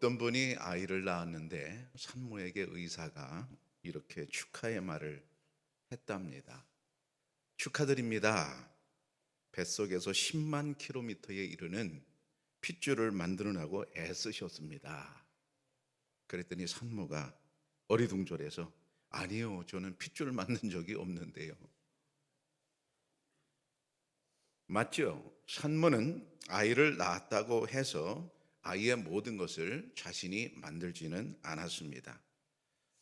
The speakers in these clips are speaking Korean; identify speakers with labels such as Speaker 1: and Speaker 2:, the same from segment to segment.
Speaker 1: 어떤 분이 아이를 낳았는데 산모에게 의사가 이렇게 축하의 말을 했답니다. 축하드립니다. 뱃속에서 10만 킬로미터에 이르는 핏줄을 만들어내고 애쓰셨습니다. 그랬더니 산모가 어리둥절해서 아니요, 저는 핏줄을 만든 적이 없는데요. 맞죠? 산모는 아이를 낳았다고 해서 아이의 모든 것을 자신이 만들지는 않았습니다.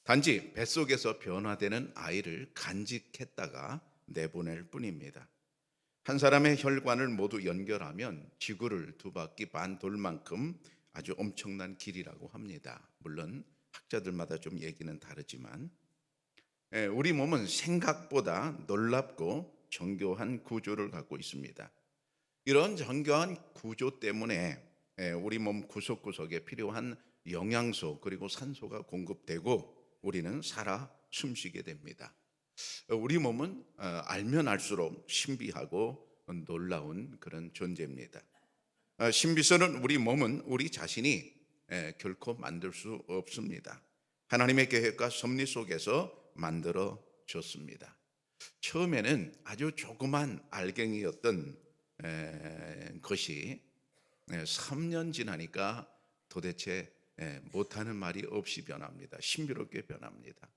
Speaker 1: 단지 뱃속에서 변화되는 아이를 간직했다가 내보낼 뿐입니다. 한 사람의 혈관을 모두 연결하면 지구를 두 바퀴 반 돌 만큼 아주 엄청난 길이라고 합니다. 물론 학자들마다 좀 얘기는 다르지만 우리 몸은 생각보다 놀랍고 정교한 구조를 갖고 있습니다. 이런 정교한 구조 때문에 우리 몸 구석구석에 필요한 영양소 그리고 산소가 공급되고 우리는 살아 숨쉬게 됩니다. 우리 몸은 알면 알수록 신비하고 놀라운 그런 존재입니다. 신비스러운 우리 몸은 우리 자신이 결코 만들 수 없습니다. 하나님의 계획과 섭리 속에서 만들어졌습니다. 처음에는 아주 조그만 알갱이였던 것이 3년 지나니까 도대체 못하는 말이 없이 변합니다. 신비롭게 변합니다.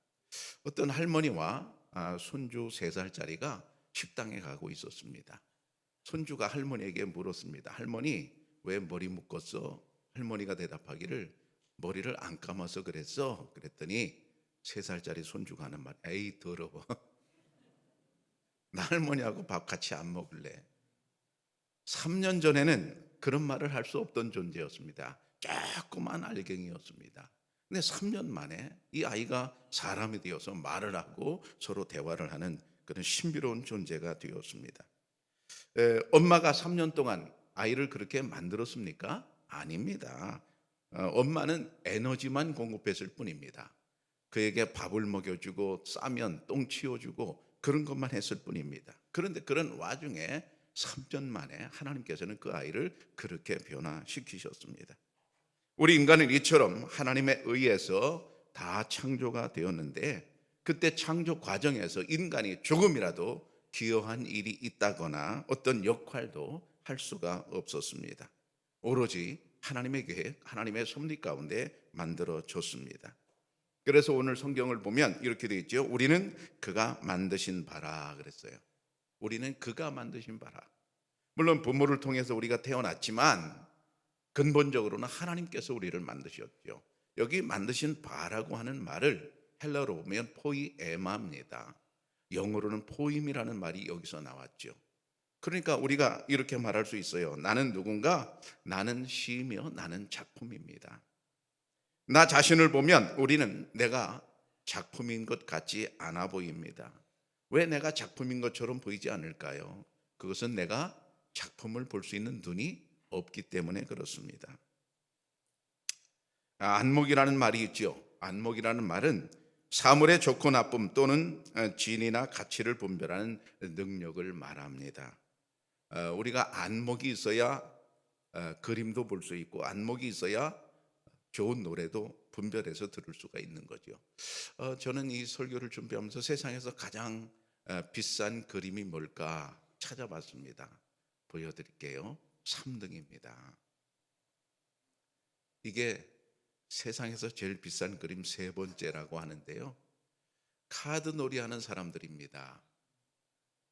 Speaker 1: 어떤 할머니와 손주 3살짜리가 식당에 가고 있었습니다. 손주가 할머니에게 물었습니다. 할머니, 왜 머리 묶었어? 할머니가 대답하기를 머리를 안 감아서 그랬어. 그랬더니 3살짜리 손주가 하는 말, 에이 더러워. 나 할머니하고 밥 같이 안 먹을래. 3년 전에는 그런 말을 할 수 없던 존재였습니다. 조그만 알갱이였습니다. 근데 3년 만에 이 아이가 사람이 되어서 말을 하고 서로 대화를 하는 그런 신비로운 존재가 되었습니다. 엄마가 3년 동안 아이를 그렇게 만들었습니까? 아닙니다. 엄마는 에너지만 공급했을 뿐입니다. 그에게 밥을 먹여주고 싸면 똥 치워주고 그런 것만 했을 뿐입니다. 그런데 그런 와중에 3년 만에 하나님께서는 그 아이를 그렇게 변화시키셨습니다. 우리 인간은 이처럼 하나님에 의해서 다 창조가 되었는데 그때 창조 과정에서 인간이 조금이라도 기여한 일이 있다거나 어떤 역할도 할 수가 없었습니다. 오로지 하나님의 계획, 하나님의 섭리 가운데 만들어졌습니다. 그래서 오늘 성경을 보면 이렇게 되어 있죠. 우리는 그가 만드신 바라 그랬어요. 우리는 그가 만드신 바라. 물론 부모를 통해서 우리가 태어났지만 근본적으로는 하나님께서 우리를 만드셨죠. 여기 만드신 바라고 하는 말을 헬라어로 보면 포이에마입니다. 영어로는 포임이라는 말이 여기서 나왔죠. 그러니까 우리가 이렇게 말할 수 있어요. 나는 누군가? 나는 시이며 나는 작품입니다. 나 자신을 보면 우리는 내가 작품인 것 같지 않아 보입니다. 왜 내가 작품인 것처럼 보이지 않을까요? 그것은 내가 작품을 볼 수 있는 눈이 없기 때문에 그렇습니다. 안목이라는 말이 있죠. 안목이라는 말은 사물의 좋고 나쁨 또는 진이나 가치를 분별하는 능력을 말합니다. 우리가 안목이 있어야 그림도 볼 수 있고 안목이 있어야 좋은 노래도 분별해서 들을 수가 있는 거죠. 저는 이 설교를 준비하면서 세상에서 가장 비싼 그림이 뭘까 찾아봤습니다. 보여드릴게요. 3등입니다. 이게 세상에서 제일 비싼 그림 3번째라고 하는데요. 카드 놀이 하는 사람들입니다.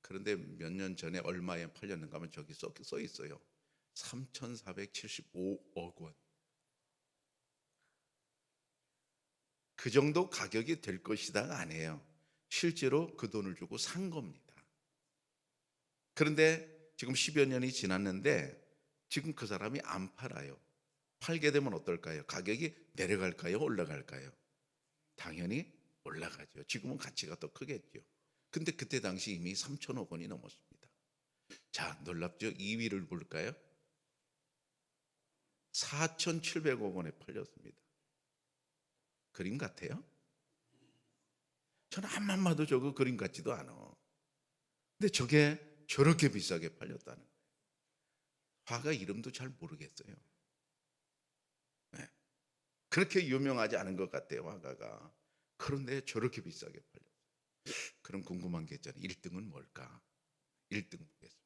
Speaker 1: 그런데 몇 년 전에 얼마에 팔렸는가 하면 저기 써 있어요. 3,475억 원. 그 정도 가격이 될 것이다가 아니에요. 실제로 그 돈을 주고 산 겁니다. 그런데 지금 10여 년이 지났는데 지금 그 사람이 안 팔아요. 팔게 되면 어떨까요? 가격이 내려갈까요? 올라갈까요? 당연히 올라가죠. 지금은 가치가 더 크겠죠. 근데 그때 당시 이미 3천억 원이 넘었습니다. 자, 놀랍죠? 2위를 볼까요? 4,700억 원에 팔렸습니다. 그림 같아요? 저는 앞만 봐도 저거 그림 같지도 않아. 근데 저게 저렇게 비싸게 팔렸다는 거예요. 화가 이름도 잘 모르겠어요. 네. 그렇게 유명하지 않은 것 같아요, 화가가. 그런데 저렇게 비싸게 팔렸어요. 그럼 궁금한 게 있잖아요. 1등은 뭘까? 1등 보겠습니다.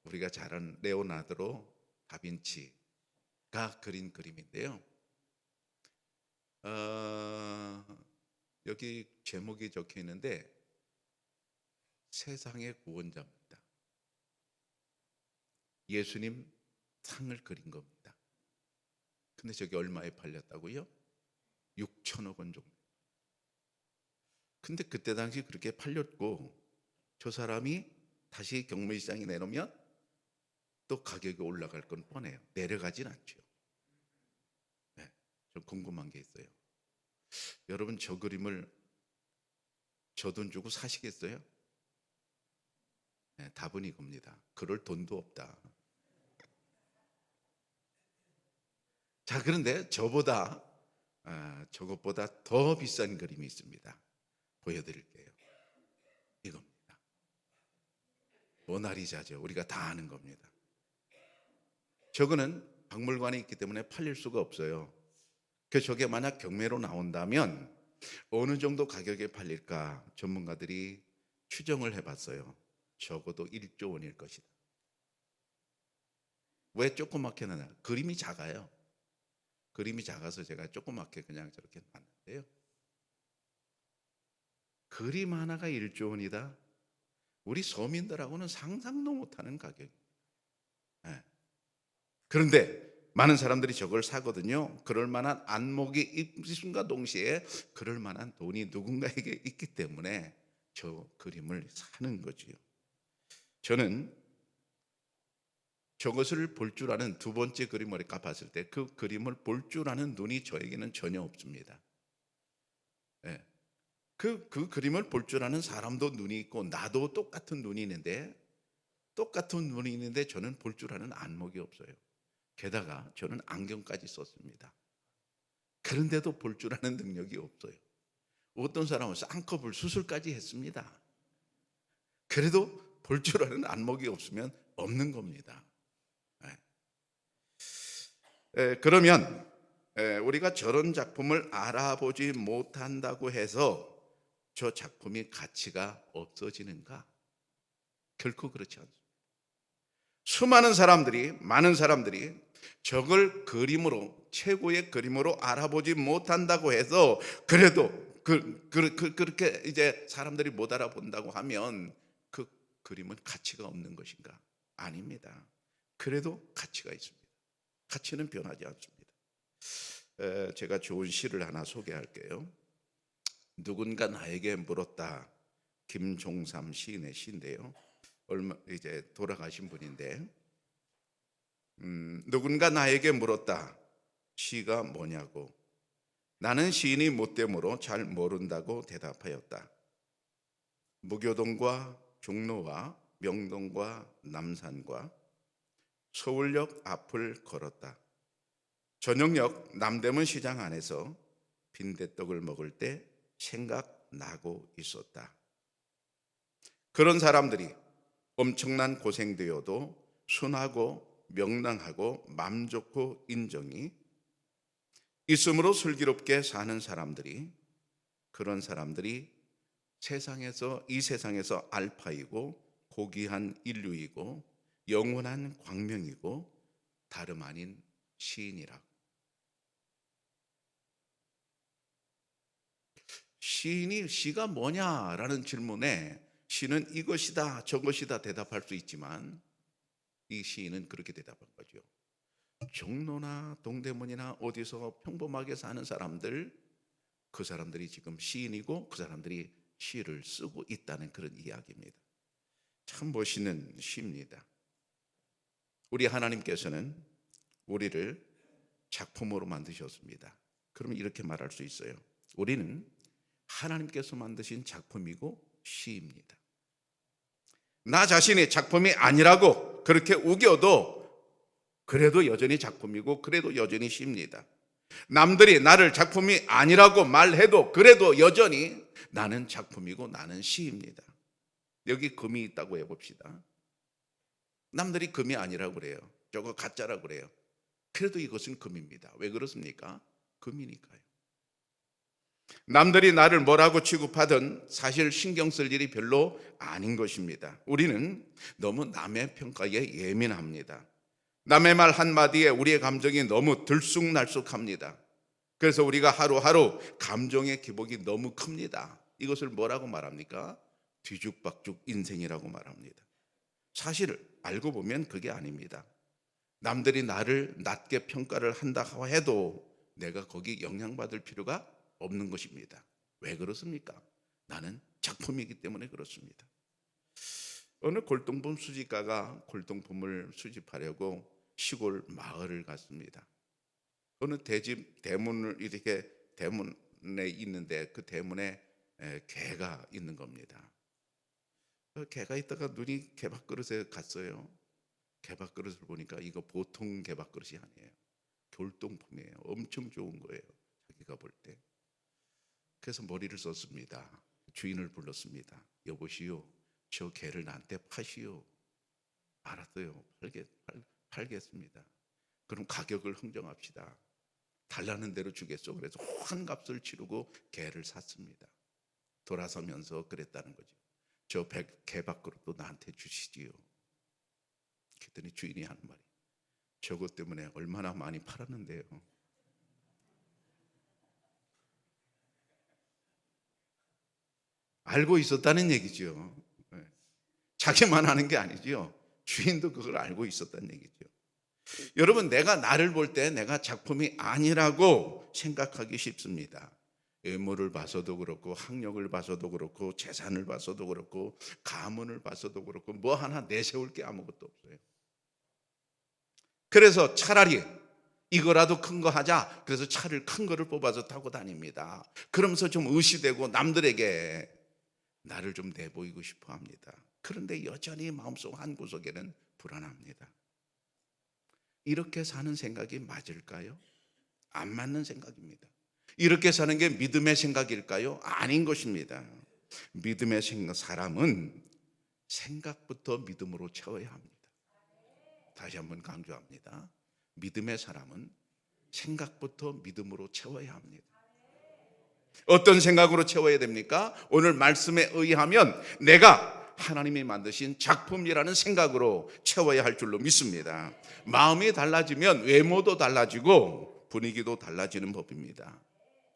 Speaker 1: 우리가 잘 아는 레오나르도 다빈치가 그린 그림인데요. 어, 여기 제목이 적혀 있는데 세상의 구원자입니다. 예수님 상을 그린 겁니다. 근데 저게 얼마에 팔렸다고요? 6천억 원 정도. 근데 그때 당시 그렇게 팔렸고, 저 사람이 다시 경매시장에 내놓으면 또 가격이 올라갈 건 뻔해요. 내려가진 않죠. 네, 좀 궁금한 게 있어요. 여러분, 저 그림을 저 돈 주고 사시겠어요? 네, 답은 이겁니다. 그럴 돈도 없다. 자, 그런데 저것보다 더 비싼 그림이 있습니다. 보여드릴게요. 이겁니다. 모나리자죠. 우리가 다 아는 겁니다. 저거는 박물관에 있기 때문에 팔릴 수가 없어요. 그래서 저게 만약 경매로 나온다면 어느 정도 가격에 팔릴까 전문가들이 추정을 해봤어요. 적어도 1조 원일 것이다. 왜 조그맣게 나냐? 그림이 작아요. 그림이 작아서 제가 조그맣게 그냥 저렇게 놨는데요. 그림 하나가 1조 원이다? 우리 서민들하고는 상상도 못하는 가격. 네. 그런데 많은 사람들이 저걸 사거든요. 그럴 만한 안목이 있음과 동시에 그럴 만한 돈이 누군가에게 있기 때문에 저 그림을 사는 거지요. 저는 저것을 볼 줄 아는 두 번째 그림을 봤을 때 그 그림을 볼 줄 아는 눈이 저에게는 전혀 없습니다. 네. 그 그림을 볼 줄 아는 사람도 눈이 있고 나도 똑같은 눈이 있는데 저는 볼 줄 아는 안목이 없어요. 게다가 저는 안경까지 썼습니다. 그런데도 볼 줄 아는 능력이 없어요. 어떤 사람은 쌍꺼풀 수술까지 했습니다. 그래도 볼 줄 아는 안목이 없으면 없는 겁니다. 그러면 우리가 저런 작품을 알아보지 못한다고 해서 저 작품이 가치가 없어지는가? 결코 그렇지 않습니다. 많은 사람들이 저걸 그림으로, 최고의 그림으로 알아보지 못한다고 해서 그래도 그렇게 이제 사람들이 못 알아본다고 하면 그 그림은 가치가 없는 것인가? 아닙니다. 그래도 가치가 있습니다. 가치는 변하지 않습니다. 제가 좋은 시를 하나 소개할게요. 누군가 나에게 물었다. 김종삼 시인의 시인데요. 얼마 이제 돌아가신 분인데, 누군가 나에게 물었다. 시가 뭐냐고. 나는 시인이 못되므로 잘 모른다고 대답하였다. 무교동과 종로와 명동과 남산과 서울역 앞을 걸었다. 저녁역 남대문 시장 안에서 빈대떡을 먹을 때 생각나고 있었다. 그런 사람들이 엄청난 고생되어도 순하고 명랑하고 맘 좋고 인정이 있음으로 슬기롭게 사는 사람들이, 그런 사람들이 이 세상에서 알파이고 고귀한 인류이고 영원한 광명이고 다름 아닌 시인이라고. 시가 뭐냐라는 질문에 시는 이것이다 저것이다 대답할 수 있지만 이 시인은 그렇게 대답한 거죠. 종로나 동대문이나 어디서 평범하게 사는 사람들, 그 사람들이 지금 시인이고 그 사람들이 시를 쓰고 있다는 그런 이야기입니다. 참 멋있는 시입니다. 우리 하나님께서는 우리를 작품으로 만드셨습니다. 그러면 이렇게 말할 수 있어요. 우리는 하나님께서 만드신 작품이고 시입니다. 나 자신이 작품이 아니라고 그렇게 우겨도 그래도 여전히 작품이고 그래도 여전히 시입니다. 남들이 나를 작품이 아니라고 말해도 그래도 여전히 나는 작품이고 나는 시입니다. 여기 금이 있다고 해봅시다. 남들이 금이 아니라고 그래요. 저거 가짜라고 그래요. 그래도 이것은 금입니다. 왜 그렇습니까? 금이니까요. 남들이 나를 뭐라고 취급하든 사실 신경 쓸 일이 별로 아닌 것입니다. 우리는 너무 남의 평가에 예민합니다. 남의 말 한마디에 우리의 감정이 너무 들쑥날쑥합니다. 그래서 우리가 하루하루 감정의 기복이 너무 큽니다. 이것을 뭐라고 말합니까? 뒤죽박죽 인생이라고 말합니다. 사실 알고 보면 그게 아닙니다. 남들이 나를 낮게 평가를 한다 해도 내가 거기 영향받을 필요가 없는 것입니다. 왜 그렇습니까? 나는 작품이기 때문에 그렇습니다. 어느 골동품 수집가가 골동품을 수집하려고 시골 마을을 갔습니다. 어느 대집 대문을 이렇게 대문에 있는데 그 대문에 개가 있는 겁니다. 그 개가 있다가 눈이 개밥그릇에 갔어요. 개밥그릇을 보니까 이거 보통 개밥그릇이 아니에요. 골동품이에요. 엄청 좋은 거예요. 자기가 볼 때. 그래서 머리를 썼습니다. 주인을 불렀습니다. 여보시오, 저 개를 나한테 파시오. 알았어요. 팔겠습니다. 그럼 가격을 흥정합시다. 달라는 대로 주겠소. 그래서 환값을 치르고 개를 샀습니다. 돌아서면서 그랬다는 거죠. 저 개밥그릇도 나한테 주시지요. 그랬더니 주인이 하는 말이, 저것 때문에 얼마나 많이 팔았는데요. 알고 있었다는 얘기죠. 자기만 하는 게 아니죠. 주인도 그걸 알고 있었다는 얘기죠. 여러분, 내가 나를 볼 때 내가 작품이 아니라고 생각하기 쉽습니다. 외모를 봐서도 그렇고, 학력을 봐서도 그렇고, 재산을 봐서도 그렇고, 가문을 봐서도 그렇고, 뭐 하나 내세울 게 아무것도 없어요. 그래서 차라리 이거라도 큰 거 하자. 그래서 차를 큰 거를 뽑아서 타고 다닙니다. 그러면서 좀 의시되고 남들에게 나를 좀 내보이고 싶어 합니다. 그런데 여전히 마음속 한 구석에는 불안합니다. 이렇게 사는 생각이 맞을까요? 안 맞는 생각입니다. 이렇게 사는 게 믿음의 생각일까요? 아닌 것입니다. 믿음의 생각, 사람은 생각부터 믿음으로 채워야 합니다. 다시 한번 강조합니다. 믿음의 사람은 생각부터 믿음으로 채워야 합니다. 어떤 생각으로 채워야 됩니까? 오늘 말씀에 의하면 내가 하나님이 만드신 작품이라는 생각으로 채워야 할 줄로 믿습니다. 마음이 달라지면 외모도 달라지고 분위기도 달라지는 법입니다.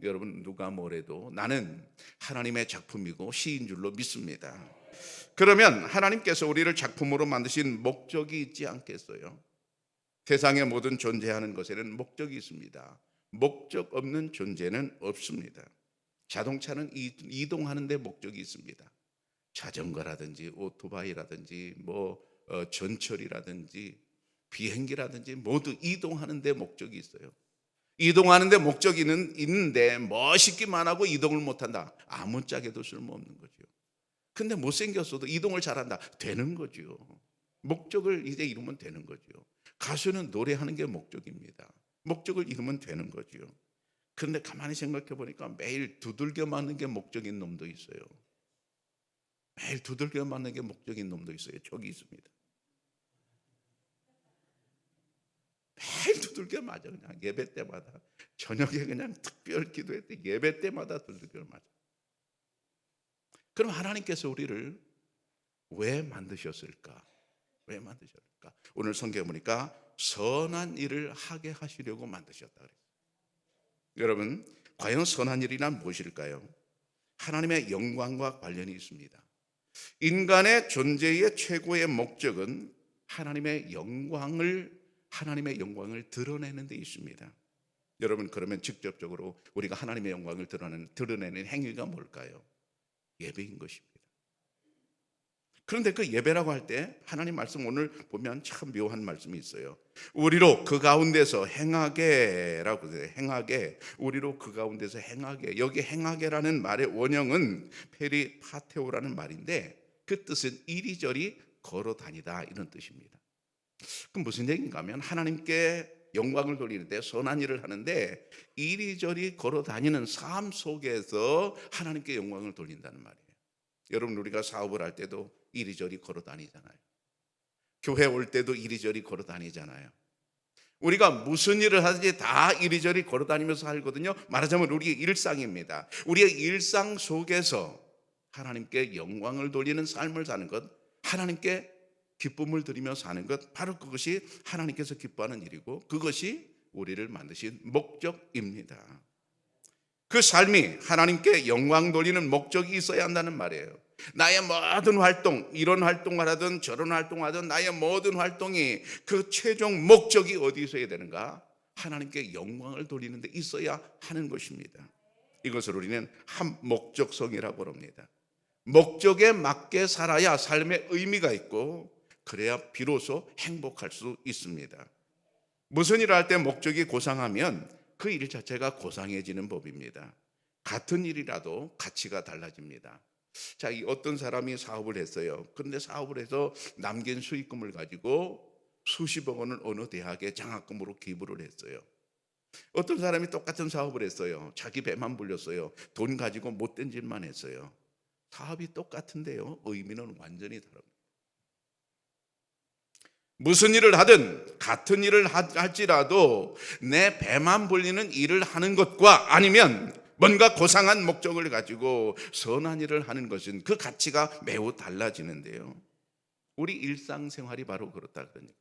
Speaker 1: 여러분, 누가 뭐래도 나는 하나님의 작품이고 시인 줄로 믿습니다. 그러면 하나님께서 우리를 작품으로 만드신 목적이 있지 않겠어요? 세상의 모든 존재하는 것에는 목적이 있습니다. 목적 없는 존재는 없습니다. 자동차는 이동하는 데 목적이 있습니다. 자전거라든지 오토바이라든지 전철이라든지 비행기라든지 모두 이동하는 데 목적이 있어요. 이동하는 데 목적이 있는데 멋있기만 하고 이동을 못한다. 아무짝에도 쓸모없는 거죠. 근데 못생겼어도 이동을 잘한다. 되는 거죠. 목적을 이제 이루면 되는 거죠. 가수는 노래하는 게 목적입니다. 목적을 이루면 되는 거죠. 그런데 가만히 생각해 보니까 매일 두들겨 맞는 게 목적인 놈도 있어요. 매일 두들겨 맞는 게 목적인 놈도 있어요. 저기 있습니다. 매일 두들겨 맞아. 그냥 예배 때마다. 저녁에 그냥 특별 기도회 때 예배 때마다 두들겨 맞아. 그럼 하나님께서 우리를 왜 만드셨을까? 왜 만드셨을까? 오늘 성경에 보니까 선한 일을 하게 하시려고 만드셨다 그래요. 여러분, 과연 선한 일이란 무엇일까요? 하나님의 영광과 관련이 있습니다. 인간의 존재의 최고의 목적은 하나님의 영광을 드러내는 데 있습니다. 여러분, 그러면 직접적으로 우리가 하나님의 영광을 드러내는 행위가 뭘까요? 예배인 것입니다. 그런데 그 예배라고 할 때 하나님 말씀 오늘 보면 참 묘한 말씀이 있어요. 우리로 그 가운데서 행하게라고 해요. 행하게, 우리로 그 가운데서 행하게. 여기 행하게라는 말의 원형은 페리파테오라는 말인데 그 뜻은 이리저리 걸어 다니다 이런 뜻입니다. 그럼 무슨 얘기인가 하면 하나님께 영광을 돌리는데 선한 일을 하는데 이리저리 걸어 다니는 삶 속에서 하나님께 영광을 돌린다는 말이에요. 여러분, 우리가 사업을 할 때도 이리저리 걸어 다니잖아요. 교회 올 때도 이리저리 걸어 다니잖아요. 우리가 무슨 일을 하든지 다 이리저리 걸어다니면서 살거든요. 말하자면 우리의 일상입니다. 우리의 일상 속에서 하나님께 영광을 돌리는 삶을 사는 것, 하나님께 기쁨을 드리며 사는 것, 바로 그것이 하나님께서 기뻐하는 일이고 그것이 우리를 만드신 목적입니다. 그 삶이 하나님께 영광 돌리는 목적이 있어야 한다는 말이에요. 나의 모든 활동, 이런 활동을 하든 저런 활동을 하든 나의 모든 활동이 그 최종 목적이 어디 있어야 되는가? 하나님께 영광을 돌리는 데 있어야 하는 것입니다. 이것을 우리는 한 목적성이라고 합니다. 목적에 맞게 살아야 삶의 의미가 있고 그래야 비로소 행복할 수 있습니다. 무슨 일을 할 때 목적이 고상하면 그 일 자체가 고상해지는 법입니다. 같은 일이라도 가치가 달라집니다. 자, 이 어떤 사람이 사업을 했어요. 그런데 사업을 해서 남긴 수익금을 가지고 수십억 원을 어느 대학에 장학금으로 기부를 했어요. 어떤 사람이 똑같은 사업을 했어요. 자기 배만 불렸어요. 돈 가지고 못된 짓만 했어요. 사업이 똑같은데요, 의미는 완전히 다릅니다. 무슨 일을 하든 같은 일을 할지라도 내 배만 불리는 일을 하는 것과 아니면 뭔가 고상한 목적을 가지고 선한 일을 하는 것은 그 가치가 매우 달라지는데요. 우리 일상생활이 바로 그렇다 그러니까.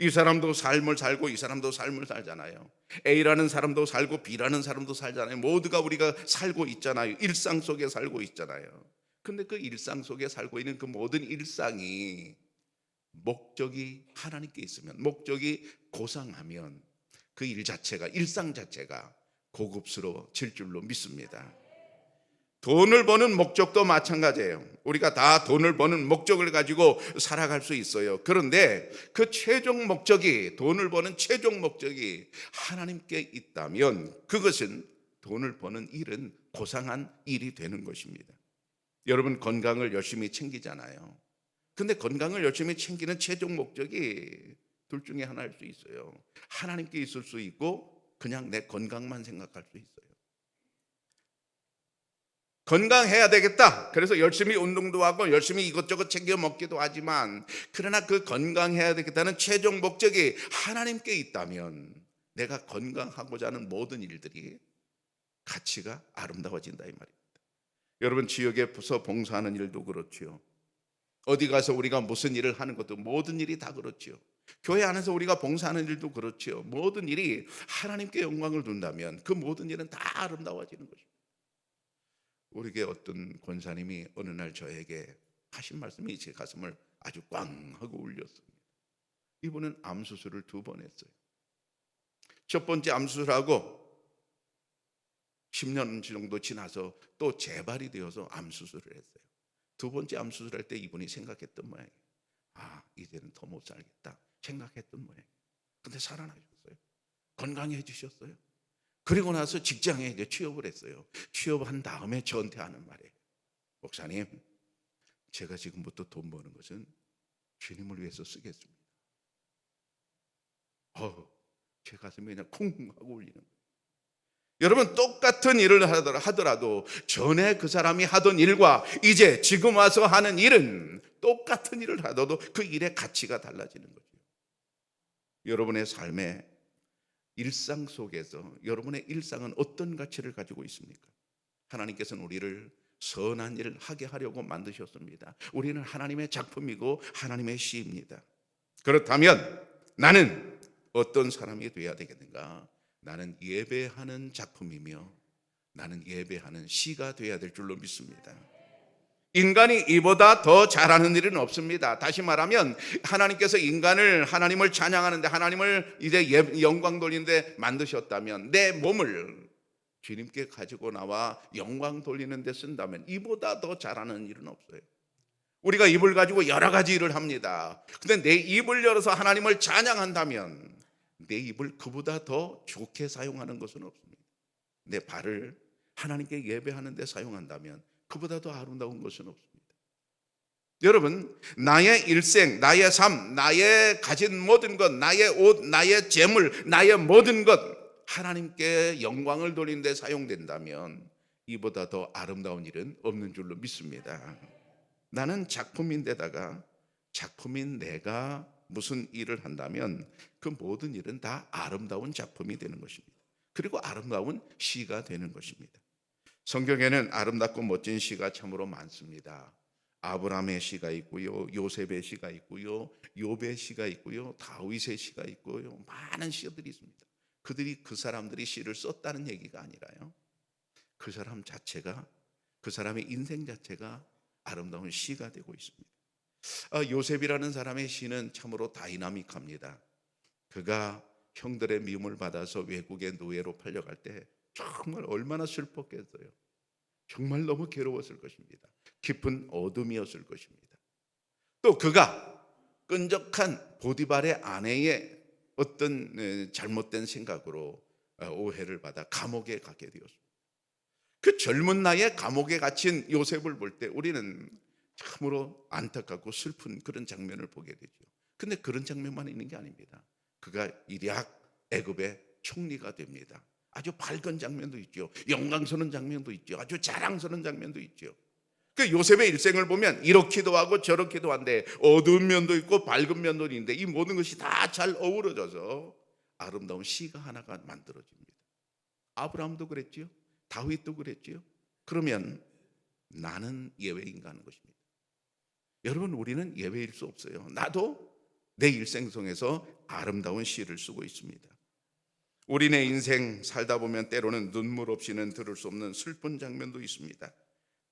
Speaker 1: 이 사람도 삶을 살고 이 사람도 삶을 살잖아요. A라는 사람도 살고 B라는 사람도 살잖아요. 모두가 우리가 살고 있잖아요. 일상 속에 살고 있잖아요. 근데 그 일상 속에 살고 있는 그 모든 일상이 목적이 하나님께 있으면, 목적이 고상하면 그 일 자체가, 일상 자체가 고급스러워질 줄로 믿습니다. 돈을 버는 목적도 마찬가지예요. 우리가 다 돈을 버는 목적을 가지고 살아갈 수 있어요. 그런데 그 최종 목적이, 돈을 버는 최종 목적이 하나님께 있다면 그것은, 돈을 버는 일은 고상한 일이 되는 것입니다. 여러분 건강을 열심히 챙기잖아요. 근데 건강을 열심히 챙기는 최종 목적이 둘 중에 하나일 수 있어요. 하나님께 있을 수 있고 그냥 내 건강만 생각할 수 있어요. 건강해야 되겠다. 그래서 열심히 운동도 하고 열심히 이것저것 챙겨 먹기도 하지만, 그러나 그 건강해야 되겠다는 최종 목적이 하나님께 있다면 내가 건강하고자 하는 모든 일들이 가치가 아름다워진다 이 말입니다. 여러분 지역에서 봉사하는 일도 그렇죠. 어디 가서 우리가 무슨 일을 하는 것도 모든 일이 다 그렇죠. 교회 안에서 우리가 봉사하는 일도 그렇죠. 모든 일이 하나님께 영광을 둔다면 그 모든 일은 다 아름다워지는 것입니다. 우리 교회 어떤 권사님이 어느 날 저에게 하신 말씀이 제 가슴을 아주 꽝 하고 울렸습니다. 이분은 암 수술을 2번 했어요. 첫 번째 암 수술하고 10년 정도 지나서 또 재발이 되어서 암 수술을 했어요. 2번째 암 수술할 때 이분이 생각했던 모양이에요. 아, 이제는 더 못 살겠다 생각했던 모양이에요. 근데 살아나셨어요. 건강해지셨어요. 그리고 나서 직장에 이제 취업을 했어요. 취업한 다음에 저한테 하는 말이에요. 목사님, 제가 지금부터 돈 버는 것은 주님을 위해서 쓰겠습니다. 제 가슴이 그냥 쿵 하고 울리는 거예요. 여러분 똑같은 일을 하더라도 전에 그 사람이 하던 일과 이제 지금 와서 하는 일은, 똑같은 일을 하더라도 그 일의 가치가 달라지는 거죠. 여러분의 삶의 일상 속에서 여러분의 일상은 어떤 가치를 가지고 있습니까? 하나님께서는 우리를 선한 일을 하게 하려고 만드셨습니다. 우리는 하나님의 작품이고 하나님의 시입니다. 그렇다면 나는 어떤 사람이 되어야 되겠는가? 나는 예배하는 작품이며 나는 예배하는 시가 되어야 될 줄로 믿습니다. 인간이 이보다 더 잘하는 일은 없습니다. 다시 말하면 하나님께서 인간을, 하나님을 찬양하는데, 하나님을 이제 영광 돌리는데 만드셨다면, 내 몸을 주님께 가지고 나와 영광 돌리는 데 쓴다면 이보다 더 잘하는 일은 없어요. 우리가 입을 가지고 여러 가지 일을 합니다. 근데 내 입을 열어서 하나님을 찬양한다면 내 입을 그보다 더 좋게 사용하는 것은 없습니다. 내 발을 하나님께 예배하는 데 사용한다면 그보다 더 아름다운 것은 없습니다. 여러분, 나의 일생, 나의 삶, 나의 가진 모든 것, 나의 옷, 나의 재물, 나의 모든 것 하나님께 영광을 돌리는 데 사용된다면 이보다 더 아름다운 일은 없는 줄로 믿습니다. 나는 작품인데다가 작품인 내가 무슨 일을 한다면 그 모든 일은 다 아름다운 작품이 되는 것입니다. 그리고 아름다운 시가 되는 것입니다. 성경에는 아름답고 멋진 시가 참으로 많습니다. 아브라함의 시가 있고요, 요셉의 시가 있고요, 욥의 시가 있고요, 다윗의 시가 있고요, 많은 시들이 있습니다. 그들이 그 사람들이 시를 썼다는 얘기가 아니라요, 그 사람 자체가, 그 사람의 인생 자체가 아름다운 시가 되고 있습니다. 요셉이라는 사람의 시는 참으로 다이나믹합니다. 그가 형들의 미움을 받아서 외국의 노예로 팔려갈 때 정말 얼마나 슬펐겠어요. 정말 너무 괴로웠을 것입니다. 깊은 어둠이었을 것입니다. 또 그가 끈적한 보디발의 아내의 어떤 잘못된 생각으로 오해를 받아 감옥에 가게 되었습니다. 그 젊은 나이에 감옥에 갇힌 요셉을 볼 때 우리는 참으로 안타깝고 슬픈 그런 장면을 보게 되죠. 근데 그런 장면만 있는 게 아닙니다. 그가 일약 애굽의 총리가 됩니다. 아주 밝은 장면도 있죠. 영광스러운 장면도 있죠. 아주 자랑스러운 장면도 있죠. 그 요셉의 일생을 보면 이렇기도 하고 저렇기도 한데 어두운 면도 있고 밝은 면도 있는데 이 모든 것이 다 잘 어우러져서 아름다운 시가 하나가 만들어집니다. 아브라함도 그랬지요. 다윗도 그랬지요. 그러면 나는 예외인가 하는 것입니다. 여러분, 우리는 예외일 수 없어요. 나도 내 일생 속에서 아름다운 시를 쓰고 있습니다. 우리네 인생 살다 보면 때로는 눈물 없이는 들을 수 없는 슬픈 장면도 있습니다.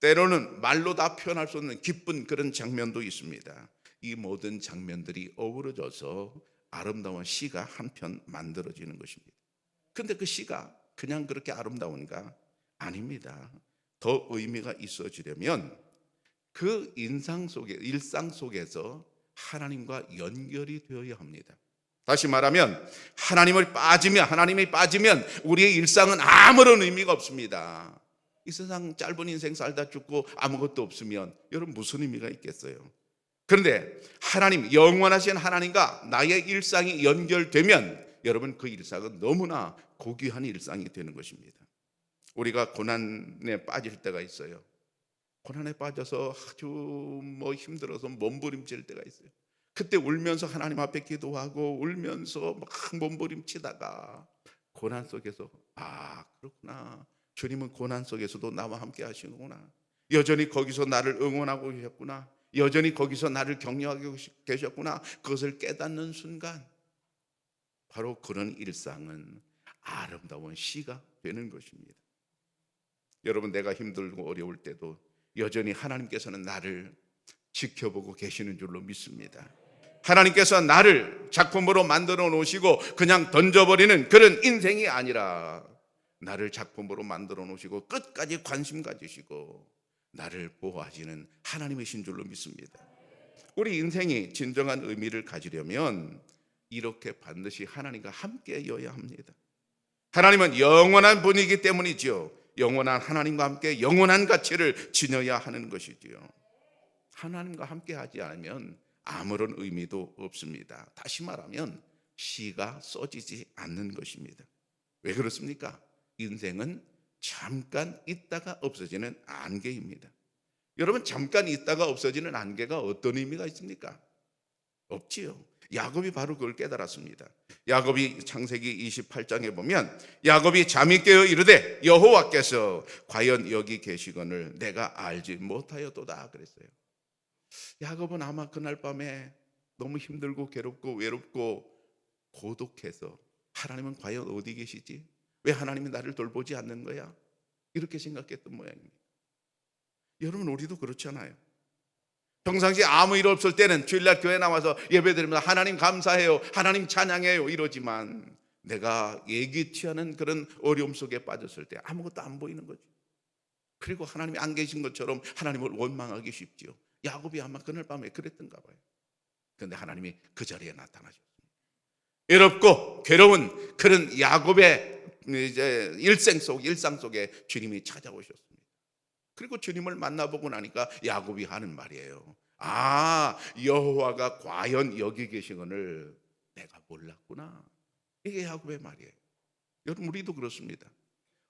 Speaker 1: 때로는 말로 다 표현할 수 없는 기쁜 그런 장면도 있습니다. 이 모든 장면들이 어우러져서 아름다운 시가 한 편 만들어지는 것입니다. 근데 그 시가 그냥 그렇게 아름다운가? 아닙니다. 더 의미가 있어지려면 그 일상 속에서 하나님과 연결이 되어야 합니다. 다시 말하면 하나님이 빠지면 우리의 일상은 아무런 의미가 없습니다. 이 세상 짧은 인생 살다 죽고 아무것도 없으면 여러분 무슨 의미가 있겠어요? 그런데 하나님, 영원하신 하나님과 나의 일상이 연결되면 여러분 그 일상은 너무나 고귀한 일상이 되는 것입니다. 우리가 고난에 빠질 때가 있어요. 고난에 빠져서 아주 힘들어서 몸부림칠 때가 있어요. 그때 울면서 하나님 앞에 기도하고 울면서 막 몸부림치다가 고난 속에서 그렇구나, 주님은 고난 속에서도 나와 함께 하시는구나, 여전히 거기서 나를 응원하고 계셨구나, 여전히 거기서 나를 격려하고 계셨구나, 그것을 깨닫는 순간 바로 그런 일상은 아름다운 시가 되는 것입니다. 여러분, 내가 힘들고 어려울 때도 여전히 하나님께서는 나를 지켜보고 계시는 줄로 믿습니다. 하나님께서 나를 작품으로 만들어 놓으시고 그냥 던져버리는 그런 인생이 아니라 나를 작품으로 만들어 놓으시고 끝까지 관심 가지시고 나를 보호하시는 하나님이신 줄로 믿습니다. 우리 인생이 진정한 의미를 가지려면 이렇게 반드시 하나님과 함께여야 합니다. 하나님은 영원한 분이기 때문이지요. 영원한 하나님과 함께 영원한 가치를 지녀야 하는 것이지요. 하나님과 함께 하지 않으면 아무런 의미도 없습니다. 다시 말하면 시가 써지지 않는 것입니다. 왜 그렇습니까? 인생은 잠깐 있다가 없어지는 안개입니다. 여러분, 잠깐 있다가 없어지는 안개가 어떤 의미가 있습니까? 없지요. 야곱이 바로 그걸 깨달았습니다. 야곱이 창세기 28장에 보면 야곱이 잠이 깨어 이르되 여호와께서 과연 여기 계시거늘 내가 알지 못하였도다 그랬어요. 야곱은 아마 그날 밤에 너무 힘들고 괴롭고 외롭고 고독해서 하나님은 과연 어디 계시지? 왜 하나님이 나를 돌보지 않는 거야? 이렇게 생각했던 모양입니다. 여러분, 우리도 그렇잖아요. 평상시 아무 일 없을 때는 주일날 교회 나와서 예배드리면서 하나님 감사해요, 하나님 찬양해요 이러지만 내가 예기치 않은 그런 어려움 속에 빠졌을 때 아무것도 안 보이는 거죠. 그리고 하나님이 안 계신 것처럼 하나님을 원망하기 쉽지요. 야곱이 아마 그날 밤에 그랬던가 봐요. 그런데 하나님이 그 자리에 나타나셨습니다. 외롭고 괴로운 그런 야곱의 이제 일상 속에 주님이 찾아오셨습니다. 그리고 주님을 만나보고 나니까 야곱이 하는 말이에요. 여호와가 과연 여기 계시거늘 내가 몰랐구나. 이게 야곱의 말이에요. 여러분, 우리도 그렇습니다.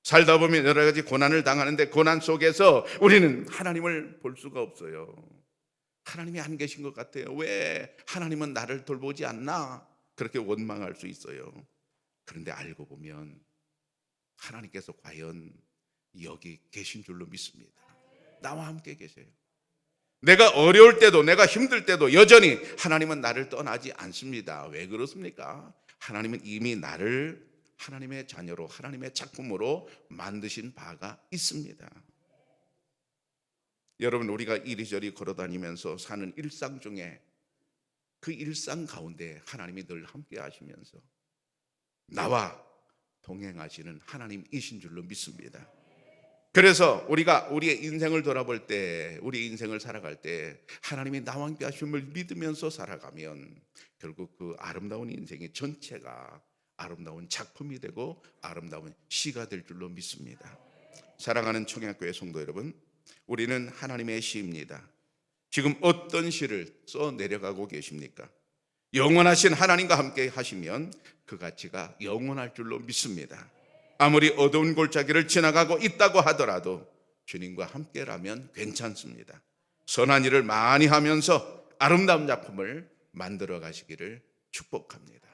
Speaker 1: 살다 보면 여러 가지 고난을 당하는데 고난 속에서 우리는 하나님을 볼 수가 없어요. 하나님이 안 계신 것 같아요. 왜 하나님은 나를 돌보지 않나? 그렇게 원망할 수 있어요. 그런데 알고 보면 하나님께서 과연 여기 계신 줄로 믿습니다. 나와 함께 계세요. 내가 어려울 때도, 내가 힘들 때도 여전히 하나님은 나를 떠나지 않습니다. 왜 그렇습니까? 하나님은 이미 나를 하나님의 자녀로, 하나님의 작품으로 만드신 바가 있습니다. 여러분, 우리가 이리저리 걸어다니면서 사는 일상 중에 그 일상 가운데 하나님이 늘 함께 하시면서 나와 동행하시는 하나님이신 줄로 믿습니다. 그래서 우리가 우리의 인생을 돌아볼 때, 우리 인생을 살아갈 때 하나님이 나와 함께 하심을 믿으면서 살아가면 결국 그 아름다운 인생의 전체가 아름다운 작품이 되고 아름다운 시가 될 줄로 믿습니다. 사랑하는 청약교회 성도 여러분, 우리는 하나님의 시입니다. 지금 어떤 시를 써 내려가고 계십니까? 영원하신 하나님과 함께 하시면 그 가치가 영원할 줄로 믿습니다. 아무리 어두운 골짜기를 지나가고 있다고 하더라도 주님과 함께라면 괜찮습니다. 선한 일을 많이 하면서 아름다운 작품을 만들어 가시기를 축복합니다.